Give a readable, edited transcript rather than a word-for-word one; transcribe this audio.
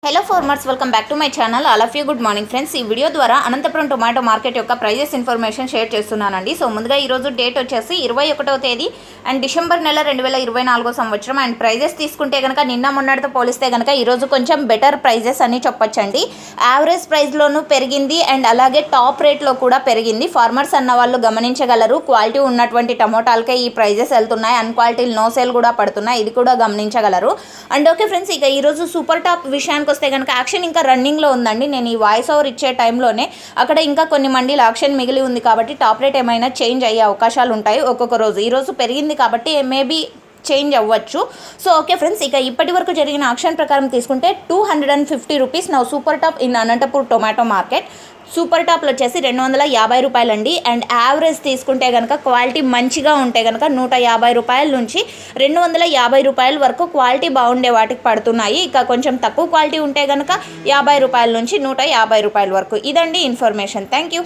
Hello farmers, welcome back to my channel. All of you good morning friends. ఈ video ద్వారా Anantapuram tomato market యొక్క prices information share చేస్తున్నానండి. So ముందుగా ఈరోజు date వచ్చేసి 21వ తేదీ అండ్ డిసెంబర్ నెల 2024 సంవత్సరం. అండ్ ప్రైజెస్ తీసుకుంటే కనుక నిన్న మొన్నటితో పోలిస్తే కనుక ఈరోజు కొంచెం బెటర్ ప్రైజెస్ అని చెప్పొచ్చండి. యావరేజ్ ప్రైస్లోనూ పెరిగింది అండ్ అలాగే టాప్ రేట్లో కూడా పెరిగింది. ఫార్మర్స్ అన్న వాళ్ళు గమనించగలరు. క్వాలిటీ ఉన్నటువంటి టమోటాలకే ఈ ప్రైజెస్ వెళ్తున్నాయి, అన్క్వాలిటీలు నో సేల్ కూడా పడుతున్నాయి, ఇది కూడా గమనించగలరు. అండ్ ఓకే ఫ్రెండ్స్, ఇక ఈరోజు సూపర్ టాప్ విషయానికి వస్తే కనుక యాక్షన్ ఇంకా రన్నింగ్లో ఉందండి. నేను ఈ వాయిస్ ఓవర్ ఇచ్చే టైంలోనే అక్కడ ఇంకా కొన్ని మండీలు యాక్షన్ మిగిలి ఉంది కాబట్టి టాప్ రేట్ ఏమైనా చేంజ్ అయ్యే అవకాశాలు ఉంటాయి ఒక్కొక్క రోజు. ఈరోజు పెరిగింది కాబట్టి మేబీ చేంజ్ అవ్వచ్చు. సో ఓకే ఫ్రెండ్స్, ఇక ఇప్పటి వరకు జరిగిన ఆక్షన్ ప్రకారం తీసుకుంటే 250 రూపీస్ నా super top in Anantapur tomato market. Super టాప్లో వచ్చేసి 250 రూపాయలండి. అండ్ యావరేజ్ తీసుకుంటే కనుక క్వాలిటీ మంచిగా ఉంటే కనుక 150 రూపాయల నుంచి 250 రూపాయల వరకు క్వాలిటీ బాగుండే వాటికి పడుతున్నాయి. ఇక కొంచెం తక్కువ క్వాలిటీ ఉంటే కనుక 50 రూపాయల నుంచి 150 రూపాయల వరకు. ఇదండి ఇన్ఫర్మేషన్. Thank you.